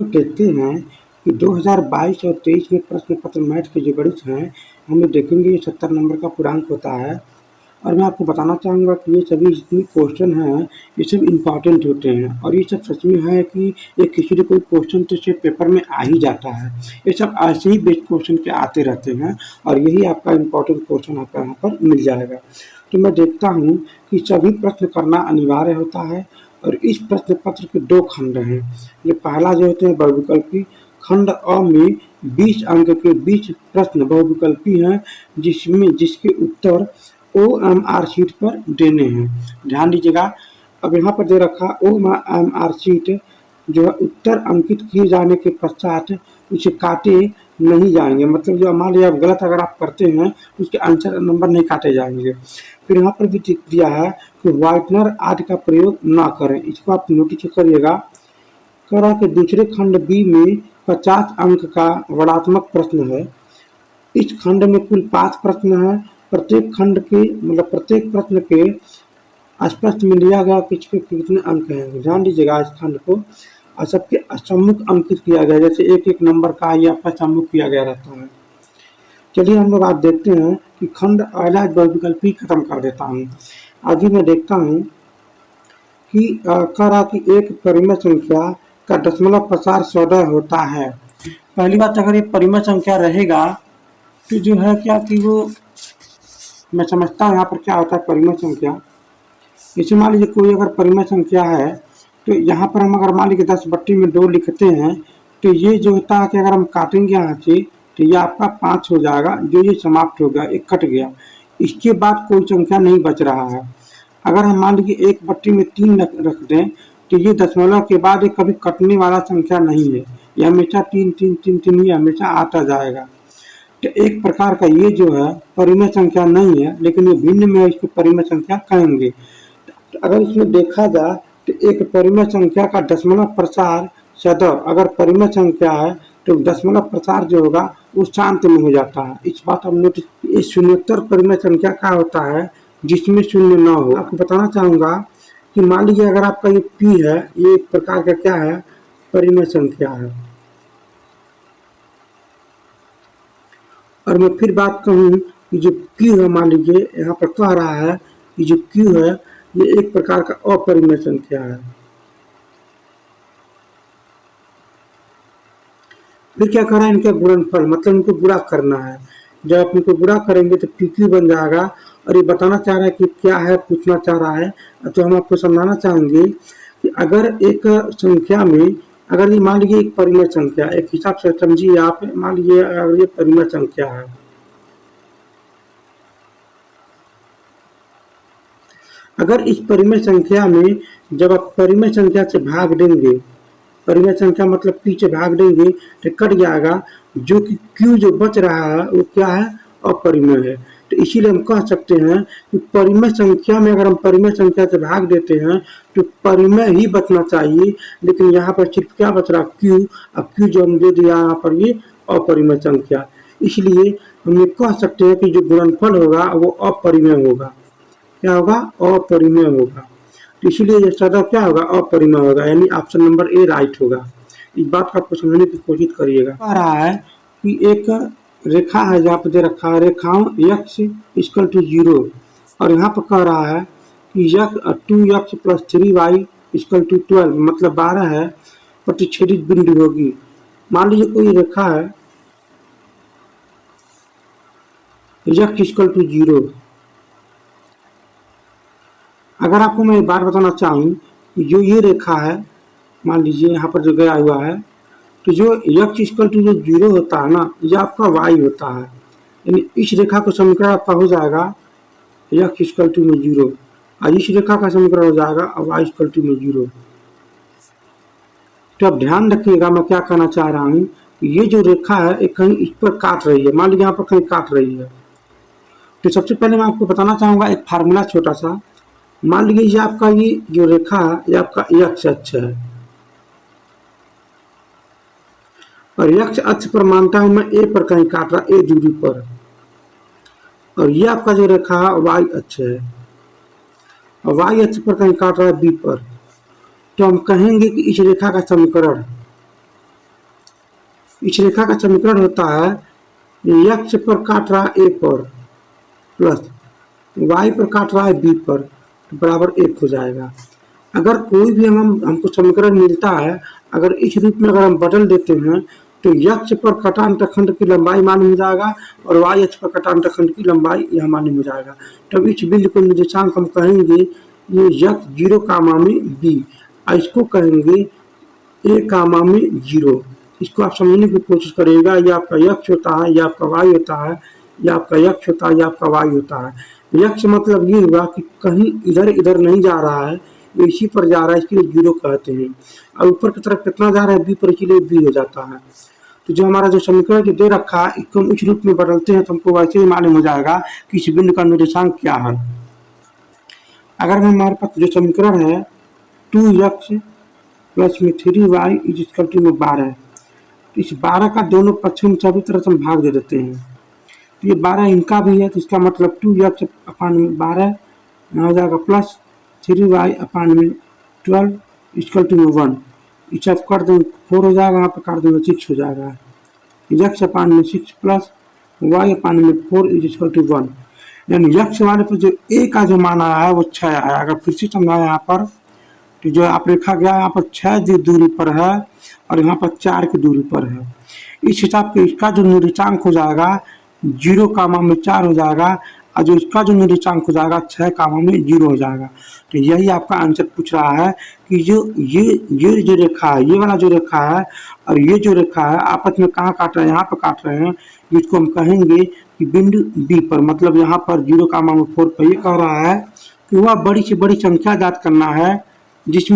लोग देखते हैं कि 2022 और 23 में प्रश्न पत्र मैथ के जो गणित हैं, हम लोग देखेंगे ये 70 नंबर का पूर्णांक होता है। और मैं आपको बताना चाहूँगा कि ये सभी जितने क्वेश्चन हैं, ये सब इम्पॉर्टेंट होते हैं और ये सब सच में है कि ये किसी न कोई क्वेश्चन तो से पेपर में आ ही जाता है। ये सब ऐसे ही बेस्ड क्वेश्चन के आते रहते हैं और यही आपका इम्पॉर्टेंट क्वेश्चन आपका यहाँ पर मिल जाएगा। तो मैं देखता हूँ कि सभी प्रश्न करना अनिवार्य होता है और इस प्रश्न पत्र के 2 खंड हैं। ये पहला जो होते हैं बहुविकल्पी, खंड अ में 20 अंक के 20 प्रश्न बहुविकल्पी हैं जिसके उत्तर OMR शीट पर देने हैं। ध्यान दीजिएगा, अब यहाँ पर दे रखा OMR शीट जो है उत्तर अंकित किए जाने के पश्चात उसे काटे नहीं जाएंगे, मतलब जो मान लीजिए आप गलत अगर आप करते हैं उसके आंसर नंबर नहीं काटे जाएंगे। फिर यहाँ पर भी दिया है कि व्हाइटनर आदि का प्रयोग ना करें, इसको आप नोटिस करिएगा। करा के दूसरे खंड बी में 50 अंक का वर्णात्मक प्रश्न है। इस खंड में कुल 5 प्रश्न हैं। प्रत्येक खंड के मतलब प्रत्येक प्रश्न के स्पष्ट में लिया गया कि इसके कितने अंक हैं। ध्यान दीजिएगा, इस खंड को और सबके सम्मुख अंकित किया गया, जैसे एक एक नंबर का ये आपका सम्मुख किया गया रहता है। चलिए हम लोग आज देखते हैं कि खंड पहला बहुविकल्पी खत्म कर देता हूँ। अभी मैं देखता हूँ कि करा कि एक परिमेय संख्या का दशमलव प्रसार 100 होता है। पहली बात, अगर ये परिमेय संख्या रहेगा तो जो है क्या कि वो मैं समझता हूँ यहाँ पर क्या होता है परिमेय संख्या। जैसे मान लीजिए कोई अगर परिमेय संख्या है तो यहाँ पर हम अगर मान लीजिए 10/2 लिखते हैं तो ये जो होता है कि अगर हम काटेंगे यहाँ से तो ये आपका 5 हो जाएगा, जो ये समाप्त हो गया, एक कट गया। इसके बाद कोई संख्या नहीं बच रहा है। अगर हम मान लीजिए 1/3 रख दें तो ये दशमलव के बाद ये कभी कटने वाला संख्या नहीं है, ये हमेशा 3 3 3 3 ये हमेशा आता जाएगा। तो एक प्रकार का ये जो है परिमेय संख्या नहीं है, लेकिन ये भिन्न में इसको परिमेय संख्या कहेंगे। तो अगर इसमें देखा जाए तो एक परिमेय संख्या का दशमलव प्रसार 100 अगर परिमेय संख्या है तो दशमलव प्रसार जो होगा वो शांत में हो जाता है। इस बात हम नोटिस, इस शून्योत्तर परिमेय संख्या क्या होता है जिसमें शून्य न हो। आपको बताना चाहूँगा कि मान लीजिए अगर आपका ये P है, ये एक प्रकार का क्या है परिमेय संख्या है। और मैं फिर बात कहूँ कि जो Q है, मान लीजिए यहाँ पर कह रहा है कि जो Q है ये एक प्रकार का अपरिमेय संख्या है। फिर क्या करा है, इनका गुणनफल, मतलब इनको गुणा करना है। जब आप इनको गुणा करेंगे तो PQ बन जाएगा। और ये बताना चाह रहा है कि क्या है, पूछना चाह रहा है। तो हम आपको समझाना चाहेंगे कि अगर एक संख्या में अगर ये मान लीजिए एक परिमेय संख्या, एक हिसाब से समझिए आप, मान लीजिए अगर ये परिमेय संख्या है, अगर इस परिमेय संख्या में जब आप परिमेय संख्या से भाग देंगे, परिमेय संख्या मतलब P से भाग देंगे तो कट जाएगा, जो कि Q जो बच रहा है वो क्या है, अपरिमेय है। तो इसीलिए हम कह सकते हैं कि परिमेय संख्या में अगर हम परिमेय संख्या से भाग देते हैं तो परिमेय ही बचना चाहिए, लेकिन यहाँ पर सिर्फ क्या बच रहा, Q। अब Q जो हम दे दिया यहाँ पर ये अपरिमेय संख्या, इसलिए हम ये कह सकते हैं कि जो गुणनफल होगा वो अपरिमेय होगा। क्या होगा, अपरिमेय होगा। तो इसीलिए ये सदा क्या होगा, अपरिमेय होगा, यानी ऑप्शन नंबर ए राइट होगा। इस बात को आपको समझने की कोशिश करिएगा। कह रहा है कि एक रेखा है, जहाँ पर दे रखा है रेखाओं x = 0 और यहाँ पर कह रहा है कि 2x + 3y = 12, मतलब 12 है, प्रतिच्छेदित बिंदु होगी। मान लीजिए कोई रेखा है x = 0। अगर आपको मैं एक बात बताना चाहूँ कि जो ये रेखा है, मान लीजिए यहाँ पर जो गया हुआ है, तो जो x = 0 होता है ना, ये आपका y होता है। यानी इस रेखा का समीकरण आपका हो जाएगा x = 0 और इस रेखा का समीकरण हो जाएगा y = 0। तो अब ध्यान रखिएगा मैं क्या कहना चाह रहा हूँ, ये जो रेखा है एक कहीं इस पर काट रही है, मान लीजिए यहाँ पर कहीं काट रही है। तो सबसे पहले मैं आपको बताना चाहूँगा एक फार्मूला छोटा सा। मान लीजिए ये आपका ये जो रेखा है ये आपका x अक्ष है और x अक्ष पर मानता हूं मैं a पर कहीं काट रहा, a दूरी पर, और ये आपका जो रेखा है y अक्ष है और y अक्ष पर कहीं काट रहा है b पर। तो हम कहेंगे कि इस रेखा का समीकरण इस रेखा का समीकरण होता है x पर काट रहा है a पर प्लस y पर काट रहा है b पर तो बराबर 1 हो जाएगा। अगर कोई भी हमको समीकरण मिलता है, अगर इस रूप में अगर हम बदल देते हैं तो x पर कटा अंतखंड की लंबाई मालूम हो जाएगा और y अक्ष पर कटा अंतखंड की लंबाई यह मालूम हो जाएगा। तब इस बिंदु को निर्देशांक हम कहेंगे ये x 0 कामा में b, इसको कहेंगे a कामा में 0। इसको आप समझने की कोशिश करिएगा, ये आपका x होता है, ये आपका y होता है, ये आपका x होता है, ये आपका y होता है। x मतलब ये हुआ कि कहीं इधर इधर नहीं जा रहा है, ये इसी पर जा रहा है, इसके लिए 0 कहते हैं। और ऊपर की तरफ कितना जा रहा है b पर, इसलिए b हो जाता है। तो जो हमारा जो समीकरण जो दे रखा है इसको हम इस रूप में बदलते हैं तो हमको वैसे ही मालूम हो जाएगा कि इस बिंदु का निर्देशांक क्या है। अगर हमारे पास जो समीकरण है 2x प्लस में 3y इज इक्वल टू में 12, तो इस 12 का दोनों पक्षों में सभी तरह से हम भाग दे देते हैं। तो ये 12 इनका भी है, तो इसका मतलब 2x अपान में 12 यहाँ हो जाएगा प्लस 3y अपान में 12 इक्वल टू में 1। इसे आप कर देंगे 4 हो जाएगा, यहाँ पर कर देंगे 6 हो जाएगा। x अपान में 6 प्लस y अपान में 4 इज इक्वल टू 1। यानी x वाले पर जो a का जो मान आया है वो 6 आया। अगर फिर से समझाया यहाँ पर तो जो आप रेखा गया यहाँ पर 6 की दूरी पर है और यहाँ पर 4 की दूरी पर है। इस हिसाब से इसका जो निर्देशांक हो जाएगा 0 कामा में 4 हो जाएगा और जो इसका जो निर्देशांक हो जाएगा 6 कामा में 0 हो जाएगा। तो यही आपका आंसर पूछ रहा है कि जो ये जो रेखा है, ये वाला जो रेखा है और ये जो रेखा है आपस में कहाँ काट रहे हैं, यहाँ पर काट रहे हैं, जिसको हम कहेंगे कि बिंदु बी पर, मतलब यहाँ पर 0 कामा में 4 पर। ये कह रहा है कि वह बड़ी से बड़ी संख्या ज्ञात करना है जिससे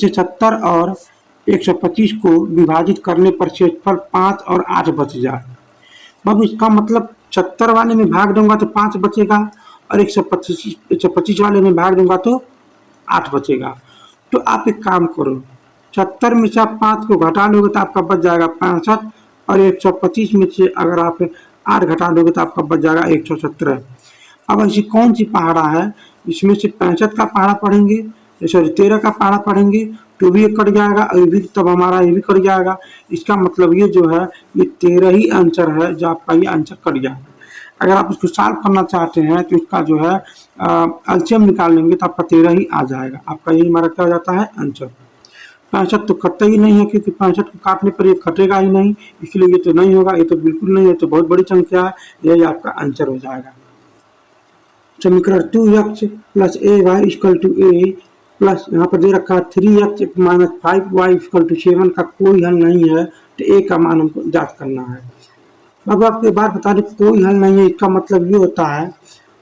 70 और 125 को विभाजित करने पर क्षेत्रफल 5 और 8 बच जाए। बाबू इसका मतलब 70 वाले में भाग दूंगा तो 5 बचेगा और 125 वाले में भाग दूंगा तो 8 बचेगा। तो आप एक काम करो, 70 में से आप 5 को घटा लोगे तो आपका बच जाएगा 65 और 125 में से अगर आप 8 घटा लोगे तो आपका बच जाएगा 117। अब ऐसी कौन सी पहाड़ा है, इसमें से 65 का पहाड़ा पढ़ेंगे, सॉरी 13 का पहाड़ा पढ़ेंगे तो भी कट जाएगा और ये भी, तब हमारा ये भी कट जाएगा। इसका मतलब ये जो है ये 13 ही आंसर है जो आपका ये आंसर कट जाएगा। अगर आप इसको सॉल्व करना चाहते हैं तो इसका जो है एलसीएम निकाल लेंगे तो आपका 13 ही आ जाएगा। आपका यही हमारा क्या हो जाता है आंसर। 65 तो कटता ही नहीं है क्योंकि 65 को काटने पर ये कटेगा ही नहीं, इसलिए ये तो नहीं होगा, ये तो बिल्कुल नहीं है, तो बहुत बड़ी संख्या है, यही आपका आंसर हो जाएगा। समीकरण 2x plus A Y equal to A plus यहाँ पर दे रखा है 3x minus 5y equal to 7 का कोई हल नहीं है, तो ए का मान हमको ज्ञात करना है। अब आपको एक बात बता दें, कोई हल नहीं है इसका मतलब ये होता है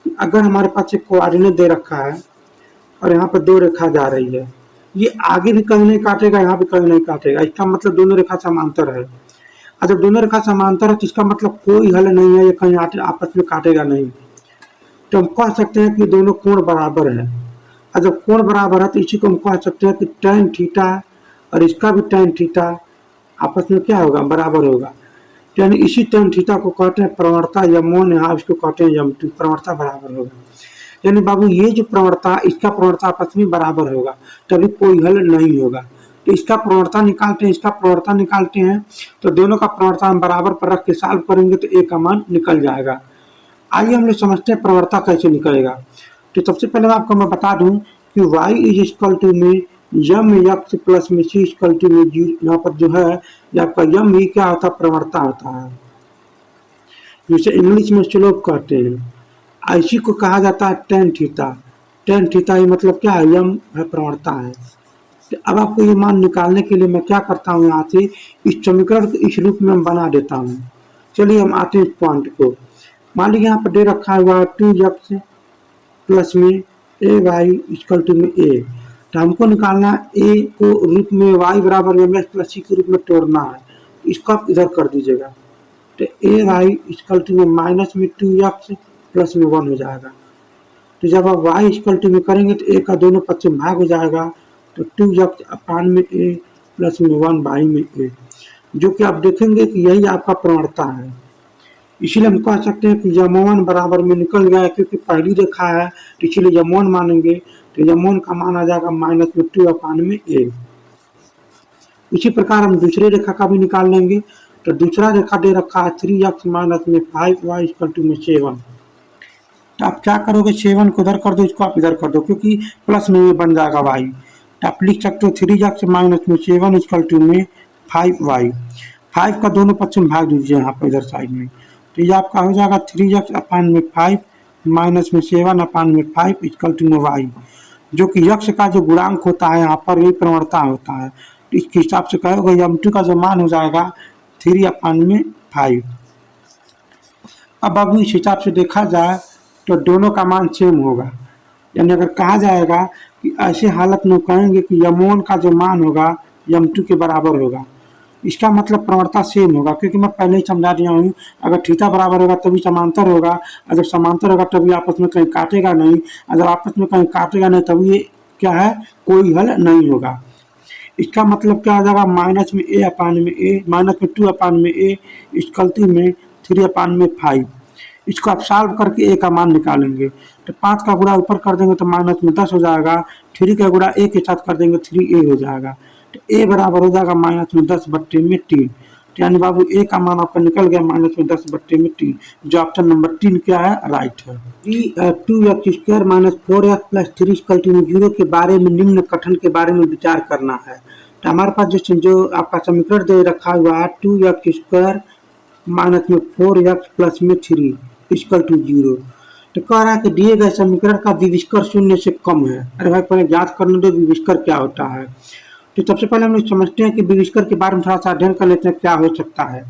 कि अगर हमारे पास एक कोऑर्डिनेट दे रखा है और यहाँ पर 2 रेखा जा रही है, ये आगे भी कहीं नहीं काटेगा, यहाँ भी कहीं नहीं काटेगा, इसका मतलब दोनों रेखा समांतर है। और जब दोनों रेखा समांतर है तो इसका मतलब कोई हल नहीं है, ये कहीं आपस में काटेगा नहीं। तो हम कह सकते हैं कि दोनों कोण बराबर है, और जब कोण बराबर है तो इसी को हम कह सकते हैं कि tan थीटा और इसका भी tan थीटा आपस में क्या होगा, बराबर होगा। यानी इसी tan थीटा को कहते हैं प्रवणता, m1 यहाँ इसको कहते हैं m2, प्रवणता बराबर होगा। यानी बाबू ये जो प्रवणता, इसका प्रवणता आपस में बराबर होगा, तभी कोई हल नहीं होगा। तो इसका प्रवणता निकालते हैं, इसका प्रवणता निकालते हैं, तो दोनों का प्रवणता हम बराबर पर रख के सॉल्व करेंगे तो ए का मान निकल जाएगा। आइए हम लोग समझते हैं प्रवणता कैसे निकलेगा। तो सबसे पहले आपको मैं बता दूं कि y इज इक्वल टू में यम x प्लस में c इक्वल टू में यहाँ पर जो है ये आपका यम ही क्या होता है, प्रवणता होता है, जिसे इंग्लिश में स्लोप कहते हैं। इसी को कहा जाता है tan थीटा। tan थीटा ही मतलब क्या है, यम है, प्रवणता है। तो अब आपको ये मान निकालने के लिए मैं क्या करता हूँ, यहाँ से इस समीकरण को इस रूप में हम बना देता हूँ। चलिए हम आते हैं इस पॉइंट को। मान लीजिए यहाँ पर दे रखा हुआ 2x प्लस में ए वाई इक्वल टू में ए, तो हमको निकालना ए को रूप में y बराबर एम एक्स प्लस सी के रूप में तोड़ना है, इसको आप इधर कर दीजिएगा। तो ए वाई इक्वल टू में माइनस में 2x प्लस में 1 हो जाएगा। तो जब आप y इक्वल टू में करेंगे तो ए का दोनों पक्ष में भाग हो जाएगा, तो 2x अपान में ए प्लस में 1 बाई में ए, जो कि आप देखेंगे कि यही आपका प्रवणता है। इसीलिए हम कह सकते हैं कि m1 बराबर में निकल गया, क्योंकि पहली रेखा है तो इसीलिए m1 मानेंगे। तो m1 का मान आ जाएगा माइनस में 2 अपान में a। इसी प्रकार हम दूसरी रेखा का भी निकाल लेंगे। तो दूसरा रेखा दे रखा है 3x माइनस में 5y इक्वल टू में 7। तो आप क्या करोगे, 7 को उधर कर दो, इसको आप इधर कर दो, क्योंकि प्लस में ये बन जाएगा y। तो आप लिख सकते हो 3x माइनस में 7 इक्वल टू में 5y। 5 का दोनों पक्ष में भाग दीजिए यहाँ पर इधर साइड में। तो ये आपका हो जाएगा 3x अपान में 5 माइनस में 7 अपान में 5 इक्वल टू में y, जो कि यक्ष का जो गुणांक होता है यहाँ पर, यही प्रवणता होता है। तो इसके हिसाब से कहोगे m2 का जो मान हो जाएगा 3 अपान में 5। अब इस हिसाब से देखा जाए तो दोनों का मान सेम होगा, यानी अगर कहा जाएगा कि ऐसे हालत में कहेंगे कि m1 का जो मान होगा m2 के बराबर होगा, इसका मतलब प्रवणता सेम होगा, क्योंकि मैं पहले ही समझा दिया हूँ, अगर थीटा बराबर होगा तभी समांतर होगा, और जब समांतर होगा तभी आपस में कहीं काटेगा नहीं, अगर आपस में कहीं काटेगा नहीं तभी ये क्या है, कोई हल नहीं होगा। इसका मतलब क्या हो जाएगा, माइनस में a अपान में a, माइनस में 2 अपान में a इक्वल टू में 3 अपान में 5। इसको आप सॉल्व करके a का मान निकालेंगे। तो 5 का गुणा ऊपर कर देंगे तो माइनस में 10 हो जाएगा, 3 का गुणा a के साथ कर देंगे 3a हो जाएगा। तो a बराबर हो जाएगा माइनस में 10 बट्टे में 3। तो यानी बाबू a का मान आपका निकल गया माइनस में 10 बट्टे में 3, जो ऑप्शन नंबर 3 क्या है, राइट है। 2x² minus 4x plus 3 equal to 0 के बारे में निम्न कथन के बारे में विचार करना है। तो हमारे पास जो आपका समीकरण दे रखा हुआ है 2x² माइनस में 4x प्लस में 3 इक्वल टू 0। तो कह रहा है कि दिए गए समीकरण का विविष्कर 0 से कम है। अरे भाई पहले ज्ञात करने दो विविष्कर क्या होता है। तो सबसे पहले हम लोग समझते हैं कि विविष्कर के बारे में थोड़ा सा अध्ययन कर लेते हैं क्या हो सकता है।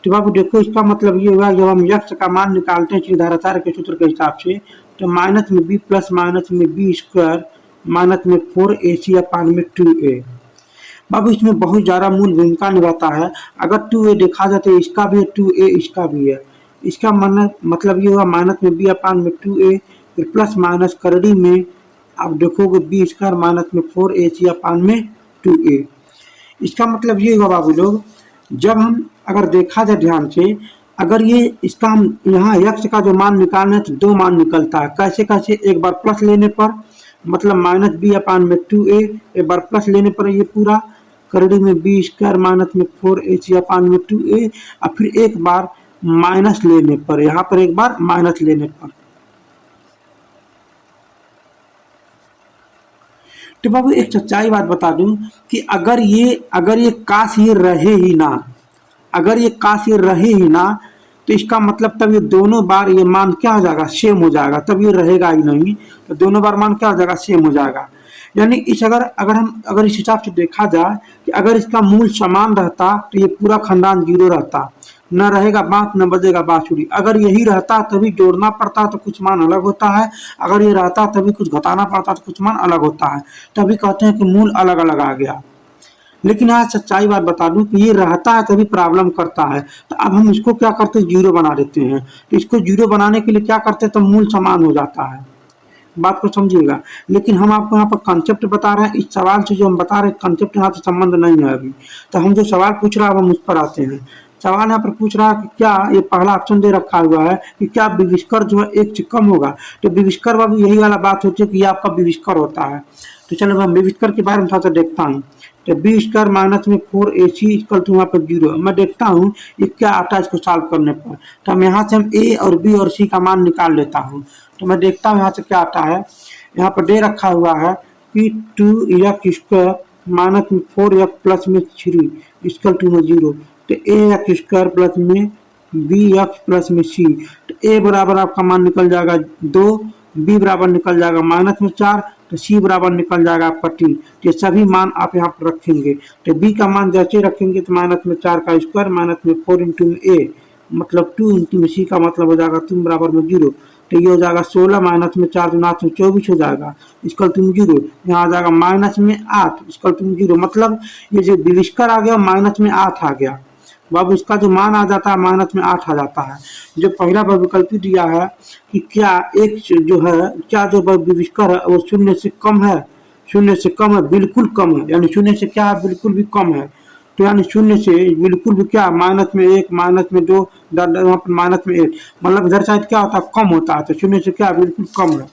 तो बाबू देखो, इसका मतलब ये हुआ जब हम यक्ष का मान निकालते हैं सीधाधाराचार्य के सूत्र के हिसाब से, तो माइनस में b प्लस माइनस में b स्क्वायर माइनस में 4ac अपान में 2a। बाबू इसमें बहुत ज़्यादा मूल भूमिका निभाता है। अगर 2a देखा जाए तो इसका भी है, 2a इसका भी है। इसका मतलब ये हुआ माइनस में b अपान में 2a, फिर प्लस माइनस करड़ी में आप देखोगे b स्क्वायर माइनस में 4ac अपान में 2a। इसका मतलब ये हुआ बाबू लोग, जब हम अगर देखा जाए ध्यान से, अगर ये इसका हम यहाँ यक्ष का जो मान निकालना है तो दो मान निकलता है। कैसे कैसे, एक बार प्लस लेने पर मतलब माइनस b अपान में 2a, एक बार प्लस लेने पर ये पूरा करड़ी में b स्क्वायर माइनस में 4ac अपान में 2a, और फिर एक बार माइनस लेने पर, यहाँ पर एक बार माइनस लेने पर। तो बाबू एक सच्चाई बात बता दूं कि अगर ये काश ये रहे ही ना, अगर ये काश ये रहे ही ना, तो इसका मतलब तब ये दोनों बार ये मान क्या हो जाएगा, सेम हो जाएगा, तब ये रहेगा ही नहीं। तो दोनों बार मान क्या हो जाएगा, सेम हो जाएगा। यानी इस अगर इस हिसाब से देखा जाए कि अगर इसका मूल समान रहता तो ये पूरा खंडान 0 रहता, न रहेगा बांस न बजेगा बांसुरी। अगर यही रहता तभी जोड़ना पड़ता तो कुछ मान अलग होता है, अगर ये रहता तभी कुछ घटाना पड़ता तो कुछ मान अलग होता है। तभी कहते हैं कि मूल अलग अलग आ गया। लेकिन आज सच्चाई बात बता दूं कि ये रहता है तभी प्रॉब्लम करता है। तो अब हम इसको क्या करते हैं, 0 बना देते हैं। तो इसको 0 बनाने के लिए क्या करते हैं, तो मूल समान हो जाता है। बात को समझिएगा। लेकिन हम आपको यहाँ पर कंसेप्ट बता रहे हैं, इस सवाल से जो हम बता रहे हैं कंसेप्ट यहाँ से संबंध नहीं है अभी। तो हम जो सवाल पूछ रहा है हम उस पर आते हैं। सवाल यहाँ पर पूछ रहा है कि क्या, ये पहला ऑप्शन दे रखा हुआ है कि क्या विविष्कर जो है 1 से कम होगा। तो विविष्कर बाबू यही वाला बात होती है कि ये आपका विविष्कर होता है। तो चलो मैं विविष्कर के बारे में थोड़ा सा देखता हूँ। तो b स्क्वायर माइनस में 4ac इक्वल टू यहाँ पर 0। मैं देखता हूँ ये क्या आता है इसको सॉल्व करने पर। तो हम यहाँ से हम a और b और c का मान निकाल लेता हूँ। तो मैं देखता हूँ यहाँ से क्या आता है। यहाँ पर दे रखा हुआ है कि 2x स्क्वायर माइनस में 4x प्लस में 3 इक्वल टू में 0। तो ax स्क्वायर प्लस में bx प्लस में c। तो a बराबर आपका मान निकल जाएगा 2, b बराबर निकल जाएगा माइनस में 4, तो c बराबर निकल जाएगा आपका 3। ये सभी मान आप यहाँ पर रखेंगे। तो b का मान जैसे रखेंगे तो माइनस में 4 का स्क्वायर माइनस में 4 इंटू a मतलब 2 इंटू में c का मतलब हो जाएगा 3 बराबर में 0। तो ये हो जाएगा 16 माइनस में 4 गुना 24 हो जाएगा इक्वल टू 0। यहाँ आ जाएगा माइनस में 8 इक्वल टू 0। मतलब ये जो विविष्कर आ गया माइनस में 8 आ गया बाबू। इसका जो मान आ जाता है माइनस में 8 आ जाता है। जो पहला विकल्प दिया है कि क्या एक जो है, क्या जो विविष्कर है वो 0 से कम है, 0 से कम है, बिल्कुल कम है। यानी 0 से क्या है, बिल्कुल भी कम है। तो यानी 0 से बिल्कुल भी क्या, माइनस में 1 माइनस में 2 वहाँ पर माइनस में 1, मतलब इधर साइड क्या होता है, कम होता है। तो 0 से क्या, बिल्कुल कम है।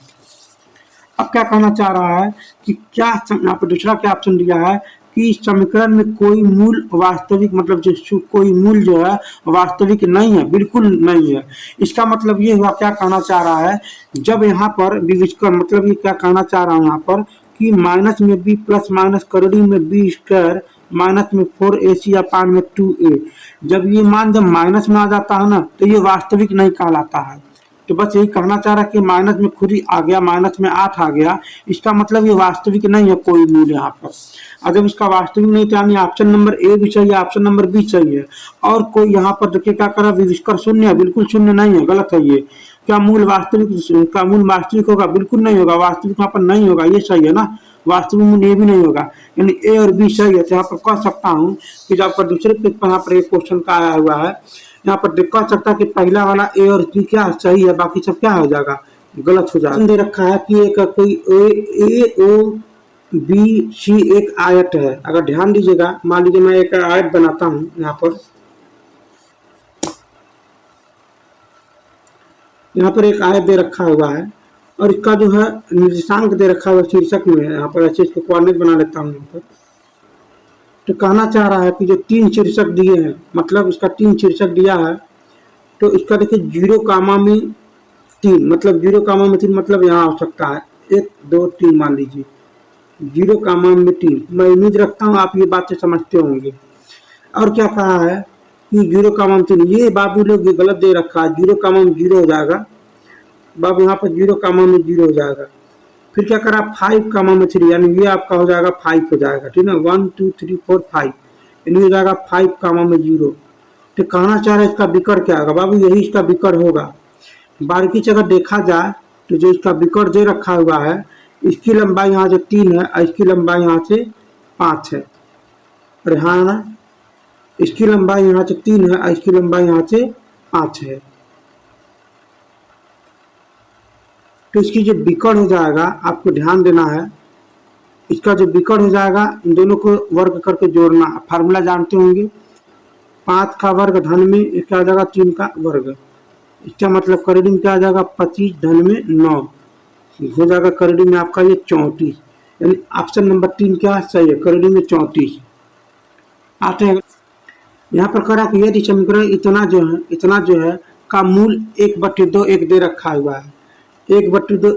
अब क्या कहना चाह रहा है कि क्या यहाँ पर दूसरा क्या ऑप्शन दिया है कि इस समीकरण में कोई मूल वास्तविक मतलब जो कोई मूल जो है वास्तविक नहीं है, बिल्कुल नहीं है। इसका मतलब ये हुआ, क्या कहना चाह रहा है, जब यहाँ पर विविष्कर मतलब ये क्या कहना चाह रहा हूँ यहाँ पर कि माइनस में बी प्लस माइनस करोड़ी में बी स्क्वायर माइनस में 4ac अपान में 2a, जब ये मान जब माइनस में आ जाता है ना तो ये वास्तविक नहीं कहलाता है। तो बस यही कहना चाह रहा है कि माइनस में खुद ही आ गया, माइनस में 8 आ गया, इसका मतलब ये वास्तविक नहीं है कोई मूल यहाँ पर। और जब इसका वास्तविक नहीं तो यानी ऑप्शन नंबर ए भी चाहिए, ऑप्शन नंबर बी चाहिए। और कोई यहाँ पर देखिए क्या करा, विविष्कर शून्य है, बिल्कुल शून्य नहीं है, गलत है ये। क्या मूल वास्तविक का मूल वास्तविक होगा, बिल्कुल नहीं होगा, वास्तविक यहाँ पर नहीं होगा, ये सही है ना, वास्तविक मूल ये भी नहीं होगा, यानी ए और बी सही है। तो यहाँ पर कह सकता हूँ कि जब पर दूसरे पेज पर यहाँ पर एक क्वेश्चन का आया हुआ है, यहाँ पर कह सकता है कि पहला वाला ए और बी क्या सही है, बाकी सब क्या हो जाएगा, गलत हो जाएगा। दे रखा है कि एक कोई ए ओ बी सी एक आयत है। अगर ध्यान दीजिएगा, मान लीजिए मैं एक आयत बनाता हूँ यहाँ पर एक आयत दे रखा हुआ है और इसका जो है निर्देशांक दे रखा हुआ शीर्षक में है। यहाँ पर ऐसे इसको कोऑर्डिनेट बना लेता हूँ यहाँ पर। तो कहना चाह रहा है कि जो 3 शीर्षक दिए हैं, मतलब इसका 3 शीर्षक दिया है, तो इसका देखिए 0, में 3 मतलब 0, में 3 मतलब यहाँ हो सकता है 1 2 3 मान लीजिए 0, में 3। मैं उम्मीद रखता हूँ आप ये बातें समझते होंगे। और क्या कहा है कि 0, में 3, ये बाबू लोग ये गलत दे रखा है, 0, में 0 हो जाएगा बाबू, यहाँ पर 0, में 0 हो जाएगा। फिर क्या करा 5, में 3, यानी ये आपका हो जाएगा 5 हो जाएगा, ठीक है, 1 2 3 4 5, यानी हो जाएगा 5, में 0। तो कहना चाह रहा है इसका विकर्ण क्या होगा बाबू, यही इसका विकर्ण होगा। बारीकी से अगर देखा जाए तो जो इसका विकर्ण दे रखा हुआ है, इसकी लंबाई यहाँ से 3 है और इसकी लंबाई यहाँ से 5 है। और हाँ ना, इसकी लंबाई यहाँ से 3 है और इसकी लंबाई यहाँ से 5 है। तो इसकी जो विकर्ण हो जाएगा आपको ध्यान देना है, इसका जो विकर्ण हो जाएगा इन दोनों को वर्ग करके जोड़ना। फार्मूला जानते होंगे, 5 का वर्ग धन में एक क्या आ जाएगा 3 का वर्ग, इसका मतलब करीब में क्या आ जाएगा 25 धन में 9 हो जाएगा, करीब में आपका ये 34, यानी ऑप्शन नंबर 3 क्या सही है, करीब में 34 आते हैं। यहाँ पर करा कि यदि समीकरण इतना जो है का मूल 1/2 एक दे रखा हुआ है, 1/2,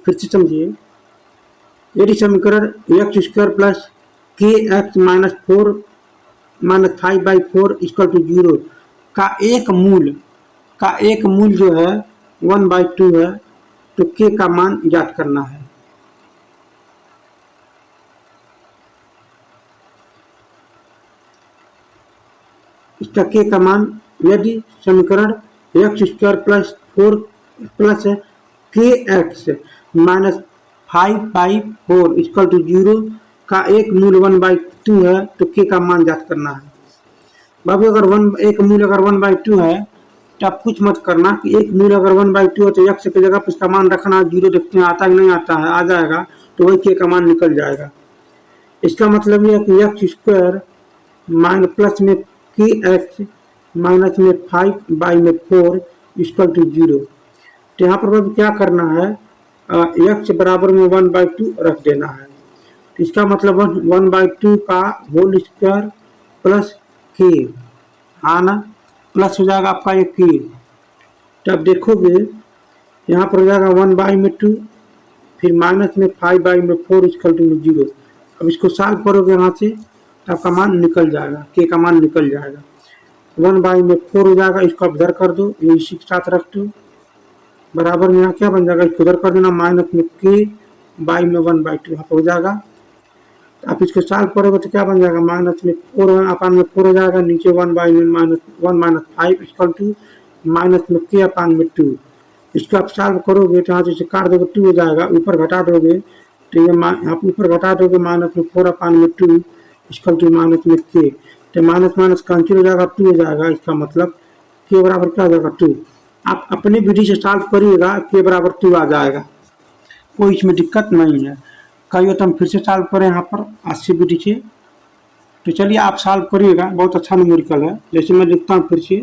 फिर से समझिए, यदि समीकरण x² plus kx minus 4 minus 5/4 equal to 0 का एक मूल जो है 1/2 है, तो k का मान ज्ञात करना है। इसका k का मान, यदि समीकरण x² plus 4 plus kx minus 5/4 equal to 0 का एक मूल 1/2 है, तो k का मान ज्ञात करना है। बाबू अगर एक मूल अगर 1/2 है तो आप कुछ मत करना कि एक मूल अगर 1/2 है तो x की जगह पर इसका मान रखना, 0 देखते हैं आता है कि नहीं आता है, आ जाएगा तो वही k का मान निकल जाएगा। इसका मतलब यह है कि x² माइनस प्लस में kx माइनस में 5/4 इक्वल टू 0। तो यहाँ पर क्या करना है, x बराबर में 1/2 रख देना है। तो इसका मतलब 1/2 का होल स्क्वायर प्लस k, हाँ ना, प्लस हो जाएगा आपका ये k। तो अब देखोगे यहाँ पर हो जाएगा 1/2 फिर माइनस में 5/4 इक्वल टू 0। अब इसको सॉल्व करोगे यहाँ से तो आपका मान निकल जाएगा, k का मान निकल जाएगा, 1/4 हो जाएगा। इसको आप इधर कर दो, ये इसी के साथ रख दो, बराबर में यहाँ क्या बन जाएगा, इसको उधर कर देना, माइनस में k बाई में 1/2 यहाँ पर हो जाएगा। आप इसको सॉल्व करोगे तो क्या बन जाएगा, माइनस में 4 अपान में 4 हो जाएगा, नीचे 1 माइनस 5 इक्वल टू माइनस में k अपान में 2। इसको आप सॉल्व करोगे तो यहाँ से काट दोगे 2 हो जाएगा, ऊपर घटा दोगे तो ये आप ऊपर घटा दोगे माइनस में 4 अपान में 2 इक्वल टू माइनस में k, तो माइनस माइनस कैंसिल हो जाएगा, 2 हो जाएगा। इसका मतलब k बराबर क्या हो जाएगा 2। आप अपनी विधि से सॉल्व करिएगा, k बराबर 2 आ जाएगा, कोई इसमें दिक्कत नहीं है। कहिए तो हम फिर से सॉल्व करें यहाँ पर 80 विधि से। तो चलिए आप सॉल्व करिएगा, बहुत अच्छा न्यूमेरिकल है। जैसे मैं लिखता हूँ फिर से,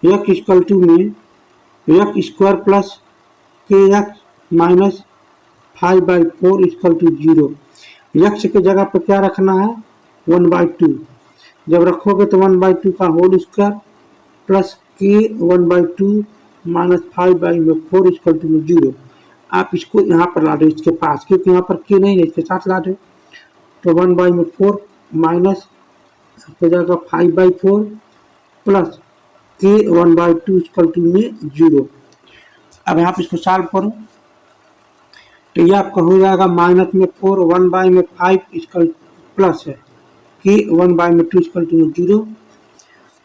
x इक्वल टू में x² plus kx minus 5/4 equal to 0। x की जगह पर क्या रखना है, 1/2। जब रखोगे तो 1/2 का होल स्क्वायर प्लस के 1/2 माइनस 5/4 इक्वल टू 0। आप इसको यहाँ पर ला दो इसके पास, क्योंकि यहाँ पर के नहीं है, इसके साथ ला दो तो 1/4 माइनस हो जाएगा 5/4 प्लस के 1/2 इक्वल टू में 0। अब यहाँ पर इसको सॉल्व करो तो ये आपका हो जाएगा माइनस में 4 1/5 इक्वल प्लस है कि 1/2 इक्वल टू 0।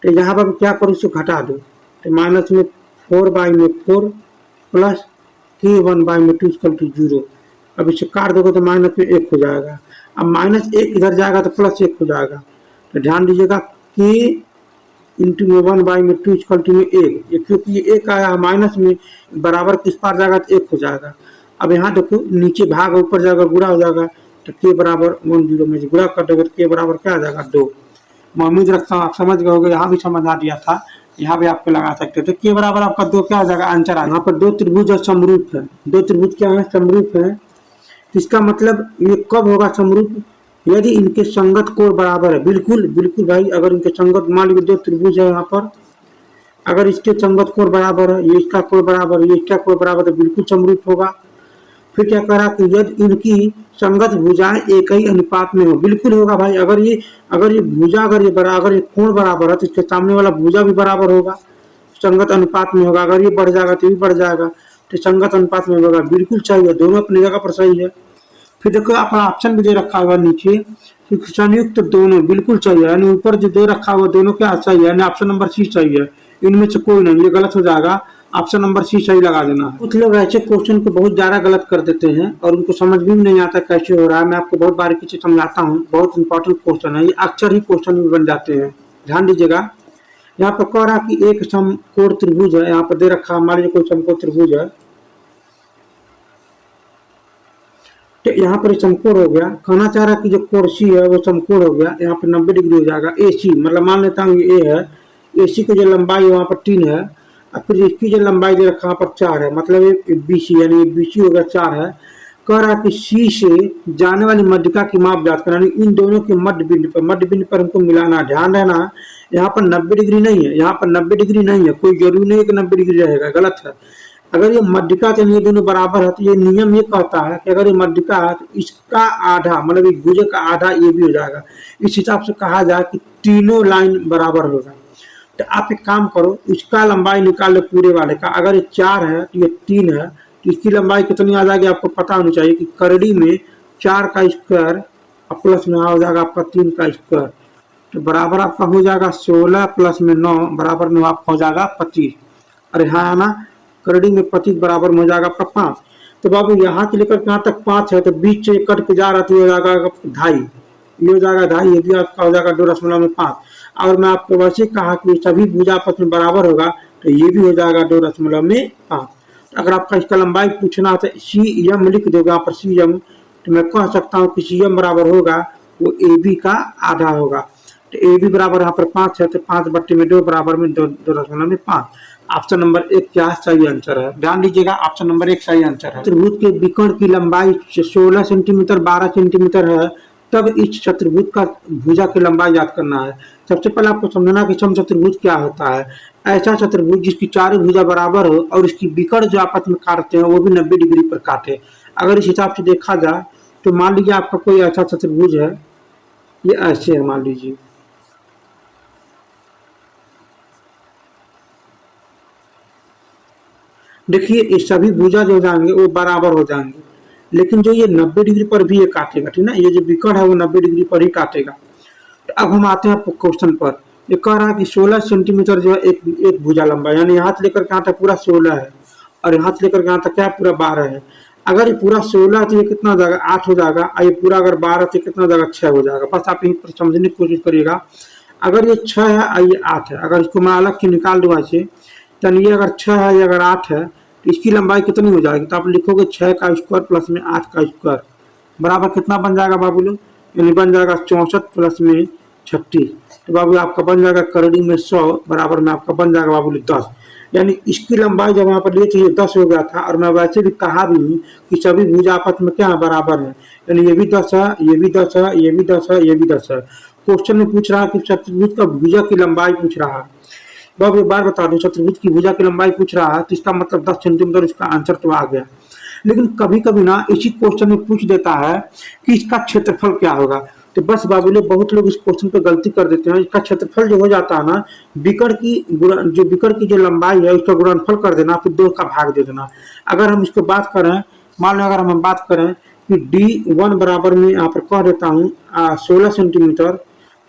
तो यहाँ पर क्या करो, इसको घटा दो तो माइनस में 4/4 प्लस कि 1/2 इक्वल टू 0। अब इसे काट दोगे तो माइनस में 1 हो जाएगा। अब माइनस 1 इधर जाएगा तो प्लस 1 हो जाएगा। तो ध्यान दीजिएगा कि इंटू में 1/2 इक्वल टू में 1, क्योंकि ये 1 आया माइनस में, बराबर किस पार जाएगा तो 1 हो जाएगा। अब यहाँ देखो नीचे भाग ऊपर जाएगा गुणा हो जाएगा तो के बराबर 10 में गुणा कर दोगे तो के बराबर क्या आ जाएगा 2। मैं उम्मीद रखता हूँ आप समझ गए होंगे, यहाँ भी समझ आ दिया था, यहाँ भी आपको लगा सकते थे। के बराबर आपका 2 क्या आ जाएगा आंसर आ। यहाँ पर 2 त्रिभुज और समरूप है, 2 त्रिभुज क्या है समरूप है। इसका मतलब ये कब होगा समरूप, यदि इनके संगत कोण बराबर है। बिल्कुल बिल्कुल भाई, अगर इनके संगत मान लीजिए 2 त्रिभुज है यहाँ पर, अगर इसके संगत कोण बराबर है, ये इसका कोण बराबर है, ये इसका कोण बराबर है, तो बिल्कुल समरूप होगा। फिर क्या करा कि यदि इनकी संगत भुजाएं एक ही अनुपात में हो, बिल्कुल होगा भाई। अगर ये भुजा अगर ये कोण बराबर है तो इसके सामने वाला भुजा भी बराबर होगा, संगत अनुपात में होगा। अगर ये बढ़ जाएगा तो ये बढ़ जाएगा, तो संगत अनुपात में होगा। बिल्कुल सही है, दोनों अपनी जगह पर सही है। फिर देखो अपना ऑप्शन भी दे रखा हुआ नीचे कि संयुक्त तो दोनों बिल्कुल सही है, यानी ऊपर जो दे रखा हुआ दोनों क्या सही है, यानी ऑप्शन नंबर सी सही है। इनमें से कोई नहीं, ये गलत हो जाएगा, ऑप्शन नंबर सी सही लगा देना है। कुछ लोग ऐसे क्वेश्चन को बहुत ज्यादा गलत कर देते हैं और उनको समझ भी नहीं आता कैसे हो रहा है। मैं आपको बहुत बारीकी से समझाता हूँ, बहुत इंपॉर्टेंट क्वेश्चन है ये, अक्सर ही क्वेश्चन में बन जाते हैं। ध्यान दीजिएगा, यहाँ पर कह रहा कि एक समकोण त्रिभुज है, यहाँ पर दे रखा मान लीजिए कोई समकोण त्रिभुज है, तो यहाँ पर समकोण हो गया। कहना चाह रहा है कि जो कोण सी है वो समकोण हो गया, यहाँ पर 90 डिग्री हो जाएगा। ए सी मतलब मान लेता हूँ ये है, ए सी की जो लंबाई है वहाँ पर 3 है, और फिर इसकी जो लंबाई दे रखा पर 4 है, मतलब ये BC यानी BC हो गया 4 है। कह रहा कि सी से जाने वाली मध्यिका की माप ज्ञात करना, इन दोनों के मध्य बिंदु पर हमको मिलाना। ध्यान रहना, यहाँ पर 90 डिग्री नहीं है, यहाँ पर 90 डिग्री नहीं है, कोई जरूरी नहीं है कि 90 डिग्री रहेगा, गलत है। अगर ये मध्यिका तो ये दोनों बराबर है तो ये नियम ये कहता है कि अगर ये मध्यिका है तो इसका आधा मतलब इस भुजा का आधा ये भी हो जाएगा। इस हिसाब से कहा जाए कि तीनों लाइन बराबर होगा। तो आप एक काम करो, इसका लंबाई निकाल लो पूरे वाले का। अगर ये 4 है तो ये 3 है, तो इसकी लंबाई कितनी आ जाएगी आपको पता होनी चाहिए कि करड़ी में 4 का स्क्वायर और प्लस में हो जाएगा आपका 3 का स्क्वायर, तो बराबर आपका हो जाएगा 16 प्लस में 9 बराबर में आपका हो जाएगा 25। अरे हाँ ना, करड़ी में 25 बराबर में हो जाएगा आपका 5। तो बाबू यहाँ से लेकर यहाँ तक 5 है, तो बीच से कट के जा रहा तो हो जाएगा 2.5, ये हो जाएगा 2.5, ये भी आपका हो जाएगा 2.5। और मैं आपको वैसे कहा कि सभी भुजा आपस में बराबर होगा तो ये भी हो जाएगा 2.5। अगर आपका इसका लंबाई पूछना तो CM लिख दोगे यहाँ पर CM, तो मैं कह सकता हूँ कि CM बराबर होगा वो AB का आधा होगा। तो AB बराबर यहाँ पर 5 है, तो 5/2 बराबर में 2.5। ऑप्शन नंबर 1 क्या सही आंसर है। ध्यान दीजिएगा, ऑप्शन नंबर 1 सही आंसर है। त्रिभुज के विकर्ण की लंबाई 16 सेंटीमीटर 12 सेंटीमीटर है, तब इस चतुर्भुज का भुजा की लंबाई याद करना है। सबसे पहले आपको समझना कि समचतुर्भुज क्या होता है। ऐसा चतुर्भुज जिसकी चारों भुजा बराबर हो और इसकी विकर्ण जो आपस में काटते हैं वो भी 90 डिग्री पर काटे। अगर इस हिसाब से देखा जाए तो मान लीजिए आपका कोई ऐसा चतुर्भुज है, ये ऐसे है मान लीजिए, देखिए ये सभी भुजा जो जाएंगे वो बराबर हो जाएंगे, लेकिन जो ये 90 डिग्री पर भी ये काटेगा, ठीक ना, ये जो विकर्ण है वो 90 डिग्री पर ही काटेगा। तो अब हम आते हैं क्वेश्चन पर। ये कह रहा है कि 16 सेंटीमीटर जो है एक भुजा लंबा, यानी यहाँ से लेकर यहाँ तक पूरा 16 है और यहाँ से लेकर यहाँ तक क्या पूरा 12 है। अगर ये पूरा 16 तो ये कितना हो जाएगा 8 हो जाएगा, और ये पूरा अगर 12 तो कितना हो जाएगा 6 हो जाएगा। बस आप यहीं पर समझने की कोशिश करिएगा। अगर ये 6 है और ये 8 है, अगर इसको मैं अलग के निकाल दूँ ऐसे, तो ये अगर 6 है ये अगर 8 है तो इसकी लंबाई कितनी हो जाएगी, तो आप लिखोगे 6 का स्क्वायर प्लस में 8 का स्क्वायर बराबर कितना बन जाएगा बाबू लोग, यानी बन जाएगा 64 प्लस में 36। तो बाबू आपका बन जाएगा करड़ी में 100 बराबर में आपका बन जाएगा बाबू 10। यानी इसकी लंबाई जब यहाँ पर लिए थे ये 10 हो गया था, और मैं वैसे भी कहा भी हूँ कि सभी भुजा आपस में क्या है, बराबर है। यानी ये भी 10 है, ये भी 10 है, ये भी 10 है, ये भी 10 है। क्वेश्चन में पूछ रहा है कि चतुर्भुज का भुजा की लंबाई पूछ रहा है। तो अब एक बार बता दूं, चतुर्भुज की भुजा की लंबाई पूछ रहा है तो इसका मतलब 10 सेंटीमीटर, इसका आंसर तो आ गया। लेकिन कभी कभी ना इसी क्वेश्चन में पूछ देता है कि इसका क्षेत्रफल क्या होगा। तो बस बाबू लोग, बहुत लोग इस क्वेश्चन पे गलती कर देते हैं। इसका क्षेत्रफल जो हो जाता है ना, विकर्ण की जो लंबाई है उसका गुणनफल कर देना, फिर 2 का भाग दे देना। अगर हम इसको बात करें, मान लो अगर हम बात करें कि D1 बराबर में यहाँ पर कह देता हूँ 16 सेंटीमीटर,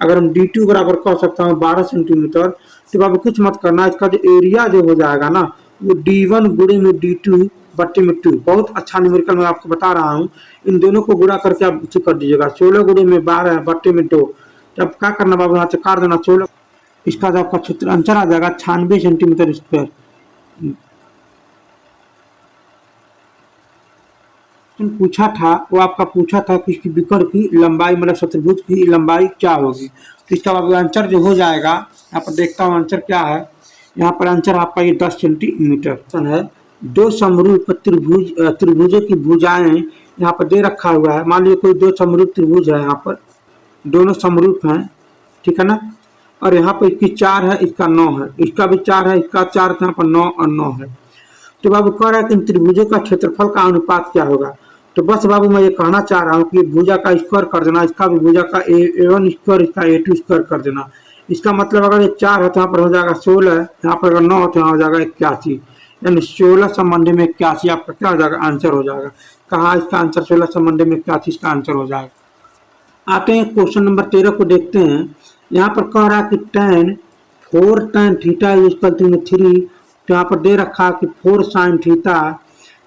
अगर हम D2 बराबर कह सकता हूँ 12 सेंटीमीटर, तो बाबू कुछ मत करना, इसका जो एरिया जो हो जाएगा ना वो D1 गुणे में D2 बट्टे में 2। बहुत अच्छा न्यूमेरिकल मैं आपको बता रहा हूँ। इन दोनों को गुणा करके आप इसे कर दीजिएगा, 16 गुणे में 12 बट्टे में 2। तब क्या करना बाबू, यहाँ से काट देना 16। इसका जो आपका क्षेत्र आंसर आ जाएगा 96 सेंटीमीटर स्क्वायर। पूछा था वो आपका पूछा था कि इसकी विकर्ण की लंबाई मतलब चतुर्भुज की लंबाई क्या होगी। तो इसका बाबू आंसर जो हो जाएगा, यहाँ पर देखता हूँ आंसर क्या है। यहाँ पर आंसर आपका ये 10 सेंटीमीटर है। दो समरूप त्रिभुजों की भुजाएं यहाँ पर दे रखा हुआ है। मान लीजिए कोई 2 समरूप त्रिभुज है, यहाँ पर दोनों समरूप हैं, ठीक है ना। और यहाँ पर इसकी 4 है, इसका 9 है, इसका भी 4 है, इसका 4, यहाँ पर 9 और 9 है। तो बाबू कह रहा है कि इन त्रिभुजों का क्षेत्रफल का अनुपात क्या होगा। तो बस बाबू मैं ये कहना चाह रहा हूँ कि भुजा का स्क्वायर कर देना, इसका भी भुजा का A1 स्क्वायर, इसका A2 स्क्वायर कर देना। इसका मतलब अगर ये 4 है तो यहाँ पर हो जाएगा 16, यहाँ पर अगर 9 है तो यहाँ हो जाएगा 81। यानी 16 संबंधी में 81 आपका क्या हो जाएगा, आंसर हो जाएगा। कहाँ इसका आंसर 16 संबंधी में 81 इसका आंसर हो जाएगा। आते हैं क्वेश्चन नंबर 13 को देखते हैं। यहाँ पर कह रहा है कि tan 4 tan theta is equal to 3। तो यहाँ पर दे रखा है कि 4 sin थीटा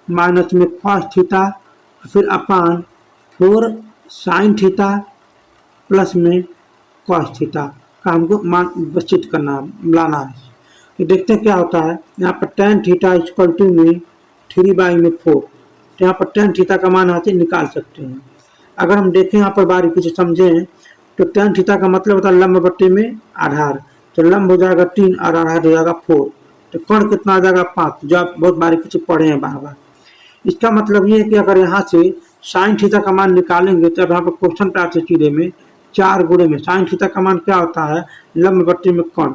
माइनस में cos थीटा, फिर अपान 4 sin थीटा प्लस में cos थीटा का हमको मान व्यवस्थित करना लाना है। तो देखते हैं क्या होता है। यहाँ पर tan थीटा इक्वल टू में 3/4। तो यहाँ पर tan थीटा का मान आते निकाल सकते हैं। अगर हम देखें यहाँ पर बारीकी से समझें तो tan थीटा का मतलब होता है लंब बट्टे में आधार। तो लंब हो जाएगा 3 और आधार हो जाएगा 4। तो कोण कितना आ जाएगा 5, जो आप बहुत बारीकी से पढ़े हैं बार बार। इसका मतलब ये है कि अगर यहाँ से साइन थीटा का मान निकालेंगे तो अब यहाँ पर क्वेश्चन पे आते सीधे में 4 गुणे में साइन थीटा का मान क्या होता है, लंब बट्टे में कोण।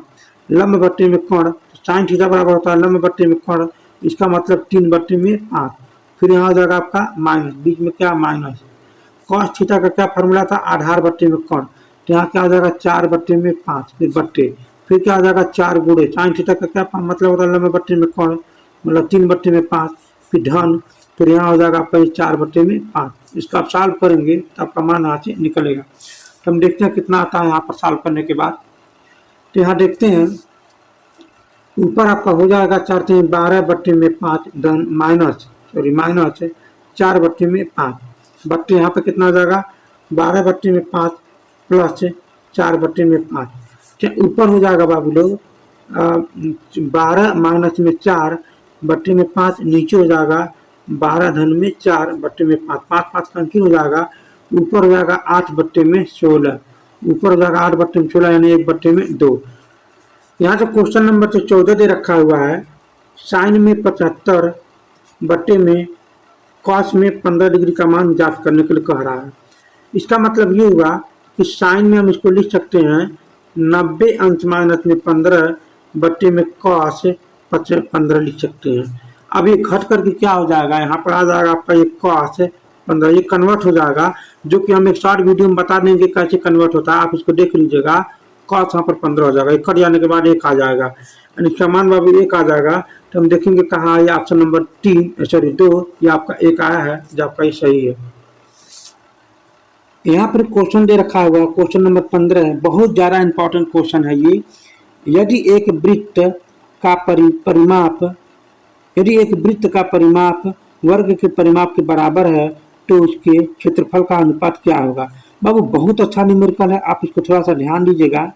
लंब बट्टे में कोण, साइन थीटा बराबर होता है लंब बट्टे में कोण, इसका मतलब 3/5। फिर यहाँ हो जाएगा आपका माइनस, बीच में क्या माइनस। कॉस थीटा का क्या फॉर्मूला था, आधार बट्टे में कोण। तो यहाँ क्या हो जाएगा 4/5, फिर बट्टे, फिर क्या हो जाएगा 4 गुणे। साइन थीटा का क्या मतलब होता है लंब बट्टे में कोण, मतलब 3/5, फिर धन, फिर यहाँ हो जाएगा आपका 4/5। इसका आप सॉल्व करेंगे तो आपका मान यहाँ से निकलेगा। तो हम देखते हैं कितना आता है यहाँ पर सॉल्व करने के बाद। तो यहाँ देखते हैं ऊपर आपका हो जाएगा 12/5 धन माइनस 4/5 बट्टे, यहाँ पे कितना हो जाएगा 12/5 प्लस 4/5। क्या ऊपर हो जाएगा बाबू लोग 12 माइनस में 4/5, नीचे हो जाएगा 12 धन में 4/5, 5 कैंसिल हो जाएगा। ऊपर हो जाएगा 8/16, ऊपर हो जाएगा 8/16 यानी 1/2। यहाँ से क्वेश्चन नंबर 14 दे रखा हुआ है, साइन में 75 बट्टे में कॉस में 15 डिग्री का मान ज्ञात करने के लिए कह रहा है। इसका मतलब ये हुआ कि साइन में हम इसको लिख सकते हैं 90 अंश माइनस में 15 बट्टे में कॉस 15 लिख सकते हैं। अब ये घट करके क्या हो जाएगा, यहाँ पर आ जाएगा आपका ये कॉस 15, ये कन्वर्ट हो जाएगा, जो कि हम एक शॉर्ट वीडियो में बता देंगे कैसे कन्वर्ट होता है, आप इसको देख लीजिएगा। कॉस यहाँ पर 15 हो जाएगा, 1 कट जाने के बाद 1 आ जाएगा, यानी समान बाबू 1 आ जाएगा। तो हम देखेंगे कहाँ है ऑप्शन नंबर 2, ये आपका 1 आया है, जो आपका ये सही है। यहाँ पर क्वेश्चन दे रखा हुआ क्वेश्चन नंबर 15 है, बहुत ज़्यादा इंपॉर्टेंट क्वेश्चन है ये। यदि एक वृत्त का परिमाप वर्ग के परिमाप के बराबर है तो उसके क्षेत्रफल का अनुपात क्या होगा। बाबू बहुत अच्छा न्यूमेरिकल है, आप इसको थोड़ा सा ध्यान दीजिएगा।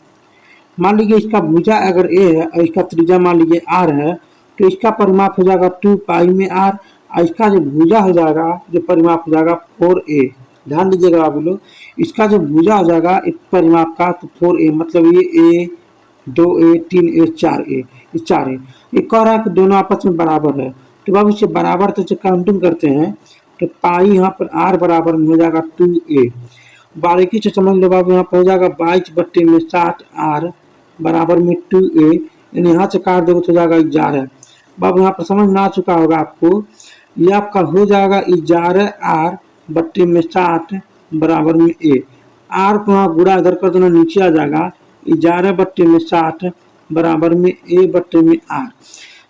मान लीजिए इसका भुजा अगर a है और इसका त्रिज्या मान लीजिए r है, तो इसका परिमाप हो जाएगा 2 में r, और इसका जो भुजा हो जाएगा, जो परिमाप हो जाएगा 4a। ध्यान दीजिएगा बाबू लोग, इसका जो भुजा हो जाएगा इस परिमाप का तो 4a, मतलब ये a 2a 3a 4a, ये 4 है। ये कह रहा है कि दोनों आपस में बराबर है, तो बाबू इसे बराबर तो जो काउंटिंग करते हैं तो पाई यहाँ पर r बराबर में हो जाएगा 2a। बारीकी से समझ लो बाबू, यहाँ पर हो जाएगा 22/60 r बराबर में 2a, यानी यहाँ से काट दोगे तो हो जाएगा 11। बाबू यहाँ पर समझ में आ चुका होगा आपको, ये आपका हो जाएगा 11r/60 बराबर में a। r को यहाँ गुणा इधर कर देना, नीचे आ जाएगा 11/60 बराबर में a/r।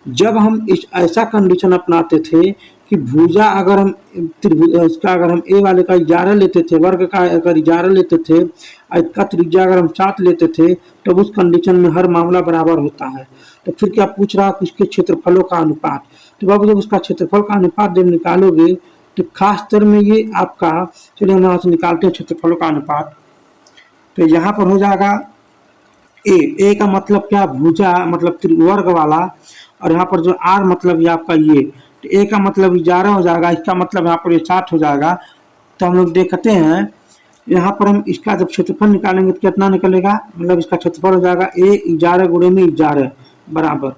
जब हम इस ऐसा कंडीशन अपनाते थे कि भुजा अगर हम इसका अगर हम ए वाले का 11 लेते थे, वर्ग का अगर 11 लेते थे, इसका त्रिज्या अगर हम 7 लेते थे, तो उस कंडीशन में हर मामला बराबर होता है। तो फिर क्या पूछ रहा है कि इसके क्षेत्रफलों का अनुपात। तो बाबू जब उसका क्षेत्रफल का अनुपात जब निकालोगे तो खास तौर में ये आपका, चलिए हम यहाँ से निकालते हैं क्षेत्रफलों का अनुपात। तो यहाँ पर हो जाएगा ए का मतलब क्या, भुजा मतलब वर्ग वाला, और यहाँ पर जो आर मतलब ये आपका ये, तो ए का मतलब 11 हो जाएगा, इसका मतलब यहाँ पर ये 60 हो जाएगा। तो हम लोग देखते हैं यहाँ पर हम इसका जब क्षेत्रफल निकालेंगे तो कितना निकलेगा, मतलब इसका क्षेत्रफल हो जाएगा ए 11 गुणे में 11 बराबर,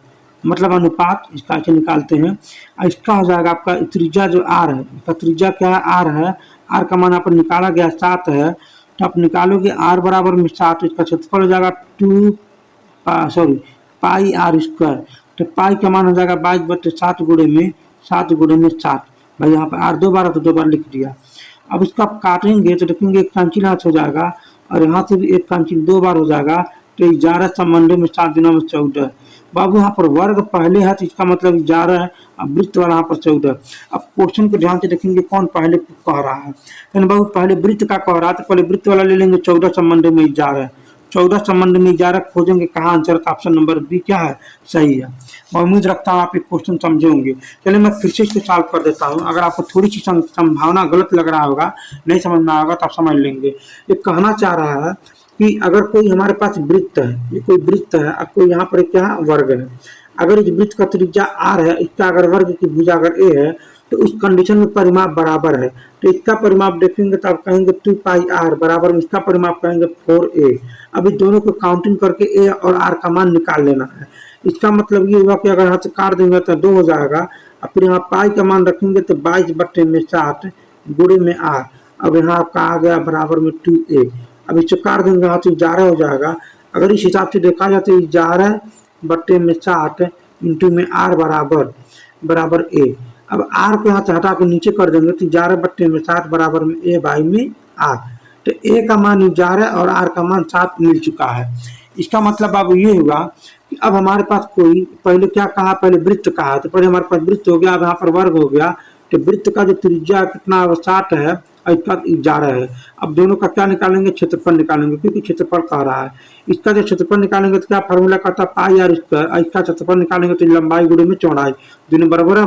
मतलब अनुपात इसका ऐसे निकालते हैं। और इसका हो जाएगा आपका त्रिज्या जो आर है, इसका त्रिज्या क्या है, आर है, आर का मान यहाँ पर निकाला गया 7 है, तो आप निकालोगे आर बराबर में 7, इसका क्षेत्रफल हो जाएगा पाई आर स्क्वायर। तो पाई का मान हो जाएगा 22/7 गुणे में 7 गुणे में 7। भाई यहाँ पर आर 2 बार तो 2 बार लिख दिया। अब इसको आप काटेंगे तो देखेंगे एक कांचिल हाथ हो जाएगा, और यहाँ से भी एक कांचिल 2 बार हो जाएगा, तो 11 संबंधे में 7 दिनों में 14। बाबू यहाँ पर वर्ग पहले है तो इसका मतलब 11 है, अब वृत्त वाला यहाँ पर 14। अब क्वेश्चन को ध्यान से देखेंगे कौन पहले कह रहा है, यानी बाबू पहले वृत्त का कह रहा है, तो पहले वृत्त वाला ले लेंगे, 14 संबंधे में 11, 14 संबंध में 11 खोजेंगे कहाँ, आंसर का ऑप्शन नंबर बी क्या है, सही है। मैं उम्मीद रखता हूँ आप एक क्वेश्चन समझे होंगे। चलिए मैं फिर से इसको सॉल्व कर देता हूँ, अगर आपको थोड़ी सी संभावना गलत लग रहा होगा, नहीं समझ में आएगा तो आप समझ लेंगे। ये कहना चाह रहा है कि अगर कोई हमारे पास वृत्त है, ये कोई वृत्त है, अब कोई यहाँ पर क्या वर्ग है, अगर इस वृत्त का त्रिज्या आर है, इसका अगर वर्ग की भुजा अगर ए है, तो उस कंडीशन में परिमाप बराबर है, तो इसका परिमाप देखेंगे तो आप कहेंगे 2πr बराबर में इसका परिमाप कहेंगे 4a। अब इस दोनों को काउंटिंग करके ए और आर का मान निकाल लेना है। इसका मतलब ये हुआ कि अगर यहाँ से काट देंगे तो 2 हो जाएगा, और फिर यहाँ पाई का मान रखेंगे तो 22/7 गुणे में आर। अब यहाँ आपका आ गया बराबर में 2a। अब इसे काट देंगे यहाँ से 11 हो जाएगा। अगर इस हिसाब से देखा जाए तो 11/7 इंटू में आर बराबर ए। अब आर को यहाँ से हटा के नीचे कर देंगे तो 11/7 बराबर में ए बाई में आर। तो ए का मान 11 और आर का मान 7 मिल चुका है। इसका मतलब अब ये हुआ कि अब हमारे पास कोई, पहले क्या कहा, पहले वृत्त कहा, तो पहले हमारे पास वृत्त हो गया, अब यहाँ पर वर्ग हो गया। तो वृत्त का जो त्रिज्या कितना 7 है और इसका 11 है। अब दोनों का क्या निकालेंगे, क्षेत्रफल निकालेंगे, क्योंकि क्षेत्रफल कह रहा है। इसका जो क्षेत्रफल निकालेंगे तो क्या फार्मूला कहता है पाई आर स्क्वायर, और इसका क्षेत्रफल निकालेंगे तो लंबाई गुणे में चौड़ाई, दोनों बराबर है।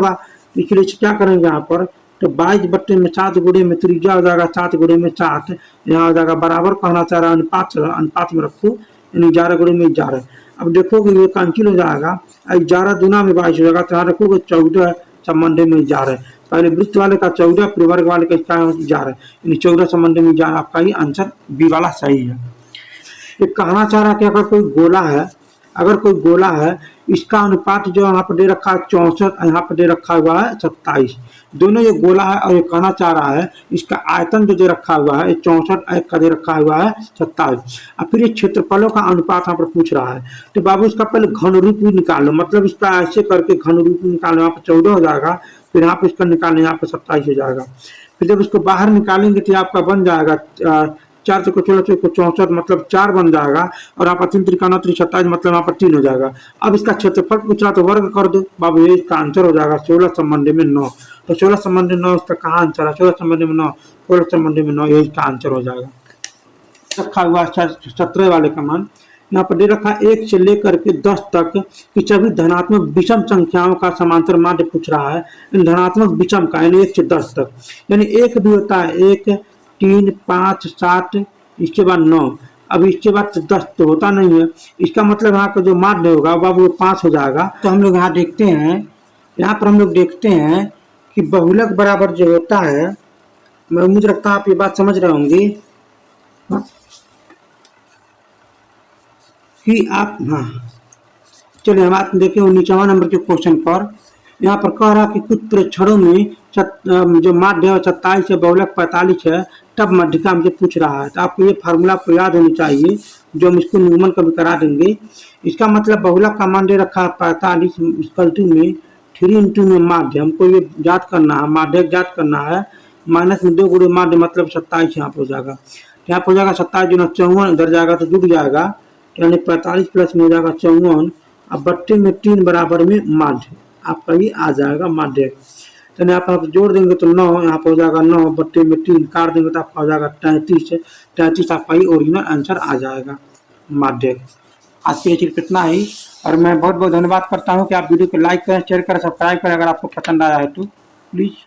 इसलिए क्या करेंगे यहाँ पर, तो 22/7 गुणे में त्रिज्या हो जाएगा 7 गुणे में 7, यहाँ हो जाएगा बराबर, कहना चाह रहा है अनुपात में रखो, यानी 11 गुणे में 11। अब देखोगे ये कैंसिल हो जाएगा, 11 दूना में 22 हो जाएगा, तो यहाँ रखोगे 14 संबंध में 11। पहले वृत्त वाले का 14, फिर वर्ग वाले का 11, यानी 14 संबंध में 11। आपका ही आंसर बी वाला सही है। ये कहना चाह रहा है कि अगर कोई गोला है, इसका अनुपात जो यहाँ पर दे रखा है 64, यहाँ पर दे रखा हुआ है 27। दोनों ये गोला है, और ये कहना चाह रहा है इसका आयतन जो दे रखा हुआ है 64 का दे रखा हुआ है 27। और फिर ये क्षेत्रफलों का अनुपात यहाँ पर पूछ रहा है। तो बाबू इसका पहले घन रूप भी निकाल लो, मतलब इसका ऐसे करके घन रूप निकालो, यहाँ पर 14 हो जाएगा, फिर यहाँ पर इसका निकालने यहाँ पर 27 हो जाएगा। फिर जब इसको बाहर निकालेंगे तो आपका बन जाएगा 4 को 16 को 64, मतलब 4 बन जाएगा, और यहाँ पर 3 3 27, मतलब यहाँ पर 3 हो जाएगा। अब इसका क्षेत्रफल पूछा तो वर्ग कर दो बाबू, ये इसका आंसर हो जाएगा 16 संबंध में 9। तो 16 संबंध में 9 इसका कहाँ आंसर है, 16 संबंध में 9, 16 संबंध में 9, ये इसका आंसर हो जाएगा। रखा हुआ 17 वाले का मान यहाँ पर दे रखा 1 से लेकर के 10 तक कि सभी धनात्मक विषम संख्याओं का समांतर माध्य पूछ रहा है। इन धनात्मक विषम का यानी 1 से 10 तक, यानी 1 भी होता है, 1 3 5 7, इसके बाद 9, अब इसके बाद 10 तो होता नहीं है। इसका मतलब यहाँ का जो माध्य होगा बाबू वो 5 हो जाएगा। तो हम लोग यहाँ देखते हैं, यहाँ पर हम लोग देखते हैं कि बहुलक बराबर जो होता है, मैं उम्मीद रखता हूँ आप ये बात समझ रहे होंगे। कि आप, हाँ चलिए हम आप देखें 19वां नंबर के क्वेश्चन पर। यहाँ पर कह रहा कि कुछ प्रेक्षणों में जो माध्य है 27 है, बहुलक 45 है, तब मध्यिका हमसे पूछ रहा है। तो आपको ये फार्मूला आपको याद होनी चाहिए, जो हम इसको निगमन कभी करा देंगे। इसका मतलब बहुलक का मान दे रखा है 45 इक्वल में 3 इंटू में माध्य, हमको ये याद करना है, माध्य याद करना है। माइनस में 2 गुणे माध्य मतलब 27 यहाँ पर हो जाएगा। यहाँ पर हो जाएगा 27 जो 54, इधर जाएगा तो जुड़ जाएगा, यानी 45 प्लस में हो जाएगा 54। अब 32 में 3 बराबर में माध्य आपका ये आ जाएगा माध्य। तो यहाँ पर आप जोड़ देंगे तो 9, यहाँ पर हो जाएगा 9, 32 में 3 काट देंगे तो आपका हो जाएगा 33। 33 आपका ये ओरिजिनल आंसर आ जाएगा माध्य। आज के सिर्फ इतना ही, और मैं बहुत बहुत धन्यवाद करता हूँ कि आप वीडियो को लाइक करें, शेयर करें, सब्सक्राइब करें अगर आपको पसंद आया है तो प्लीज़।